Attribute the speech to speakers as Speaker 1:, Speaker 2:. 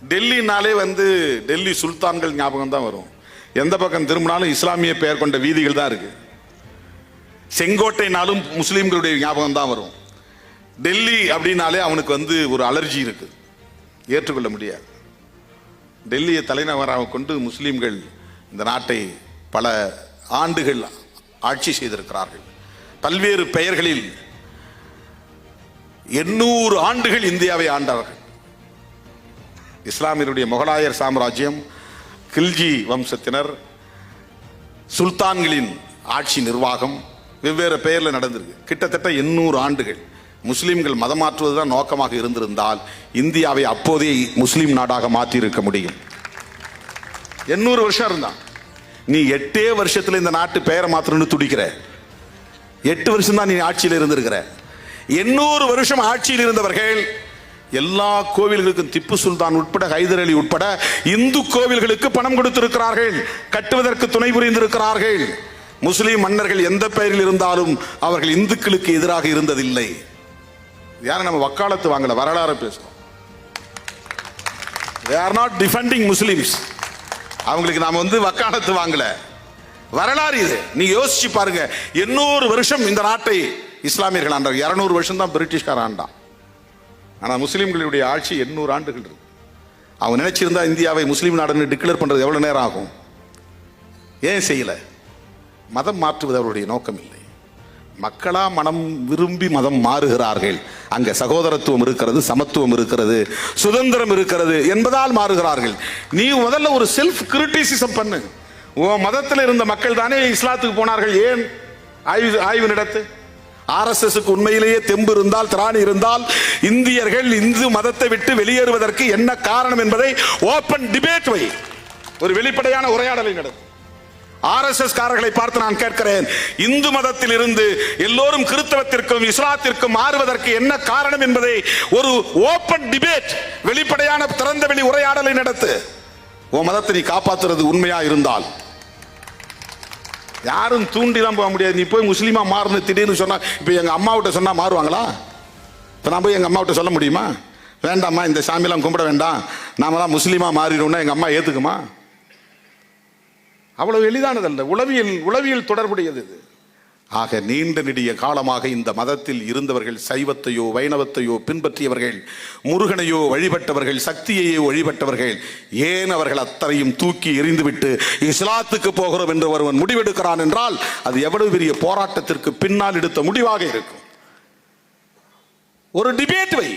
Speaker 1: டெல்லினாலே டெல்லி சுல்தான்கள் ஞாபகம் தான் வரும். எந்த பக்கம் திரும்பினாலும் இஸ்லாமிய பெயர் கொண்ட வீதிகள் தான் இருக்கு. செங்கோட்டைனாலும் முஸ்லீம்களுடைய ஞாபகம் தான் வரும். டெல்லி அப்படின்னாலே அவனுக்கு ஒரு அலர்ஜி இருக்கு, ஏற்றுக்கொள்ள முடியாது. டெல்லியை தலைநகராக கொண்டு முஸ்லீம்கள் இந்த நாட்டை பல ஆண்டுகள் ஆட்சி செய்திருக்கிறார்கள். பல்வேறு பெயர்களில் 800 ஆண்டுகள் இந்தியாவை ஆண்டார்கள். இஸ்லாமியருடைய முகலாயர் சாம்ராஜ்யம், கில்ஜி வம்சத்தினர், சுல்தான்களின் ஆட்சி நிர்வாகம் வெவ்வேறு பெயரில் நடந்திருக்கு. கிட்டத்தட்ட 800 ஆண்டுகள் முஸ்லிம்கள் மதம் மாற்றுவதுதான் நோக்கமாக இருந்திருந்தால் இந்தியாவை அப்போதே முஸ்லிம் நாடாக மாற்றி இருக்க முடியும். 800 வருஷம் இருந்தான். நீ 8 வருஷத்துல இந்த நாட்டு பெயரை மாற்றணும்னு துடிக்கிற. 8 வருஷம் தான் நீ ஆட்சியில் இருந்திருக்கிற. 800 வருஷம் ஆட்சியில் இருந்தவர்கள் எல்லா கோவில்களுக்கும், திப்பு சுல்தான் உட்பட, ஹைதர் அலி உட்பட இந்து கோவில்களுக்கு பணம் கொடுத்திருக்கிறார்கள், கட்டுவதற்கு துணை புரிந்திருக்கிறார்கள். முஸ்லிம் மன்னர்கள் எந்த பெயரில் இருந்தாலும் அவர்கள் இந்துக்களுக்கு எதிராக இருந்ததில்லை. யாரும் நம்ம வக்காலத்து வாங்கல, வரலாறு பேசுறோம். They are not defending Muslims. அவங்களுக்கு நாம வக்காலத்து வாங்கல, வரலாறு இது. நீங்க யோசிச்சு பாருங்க. 800 வருஷம் இந்த நாட்டை இஸ்லாமியர்கள் ஆண்டார். 200 வருஷம் தான் பிரிட்டிஷ்கார ஆண்டான். ஆனா முஸ்லிம்களுடைய ஆட்சி 800 ஆண்டுகள் இருக்கு. அவங்க நினைச்சிருந்தா இந்தியாவை முஸ்லீம் நாடுன்னு டிக்ளேர் பண்றது எவ்வளவு நேரம் ஆகும்? ஏன் செய்யல? மதம் மாற்றுவது அவருடைய நோக்கம் இல்லை. மக்களா மனம் விரும்பி மதம் மாறுகிறார்கள். அங்க சகோதரத்துவம் இருக்கிறது, சமத்துவம் இருக்கிறது, சுதந்திரம் இருக்கிறது என்பதால் மாறுகிறார்கள். நீ முதல்ல ஒரு செல்ஃப் கிரிட்டிசிசம் பண்ணு. உன் மதத்தில் இருந்த மக்கள் தானே இஸ்லாத்துக்கு போனார்கள். ஏன் ஆய்வு நடத்து. RSSக்கு உண்மையிலேயே தெம்பு இருந்தால், திராணி இருந்தால், இந்தியர்கள் இந்து மதத்தை விட்டு வெளியேறுவதற்கு என்ன காரணம் என்பதை ஓபன் டிபேட் வை, ஒரு வெளிப்படையான உரையாடலை நடத்து. RSS காரர்களை பார்த்து நான் கேட்கிறேன், இந்து மதத்தில் இருந்து எல்லோரும் கிறிஸ்தவத்திற்கும் இஸ்லாத்திற்கும் மாறுவதற்கு என்ன காரணம் என்பதை ஒரு ஓபன் டிபேட், வெளிப்படையான திறந்த வெளி உரையாடலை நடத்து. உன் மதத்தை நீ காப்பாற்றுறது உண்மையா இருந்தால். யாரும் தூண்டிலாம் போக முடியாது. நீ போய் முஸ்லீமா மாறுன்னு திடீர்னு சொன்னா, இப்ப எங்க அம்மாவிட்ட சொன்னா மாறுவாங்களா? இப்ப நான் போய் எங்க அம்மாவிட்ட சொல்ல முடியுமா? வேண்டாம்மா, இந்த சாமியெல்லாம் கும்பிட வேண்டாம், நாம தான் முஸ்லீமா மாறிடும்னா எங்க அம்மா ஏத்துக்குமா? அவ்வளவு எளிதானதல்ல. உளவியல் தொடர்புடையது இது. ஆக நீண்ட நெடிய காலமாக இந்த மதத்தில் இருந்தவர்கள், சைவத்தையோ வைணவத்தையோ பின்பற்றியவர்கள், முருகனையோ வழிபட்டவர்கள், சக்தியையோ வழிபட்டவர்கள், ஏன் அவர்கள் அத்தனையும் தூக்கி எறிந்துவிட்டு இஸ்லாத்துக்கு போகிறோம் என்று ஒருவன் முடிவெடுக்கிறான் என்றால் அது எவ்வளவு பெரிய போராட்டத்திற்கு பின்னால் எடுத்த முடிவாக இருக்கும். ஒரு டிபேட் வை.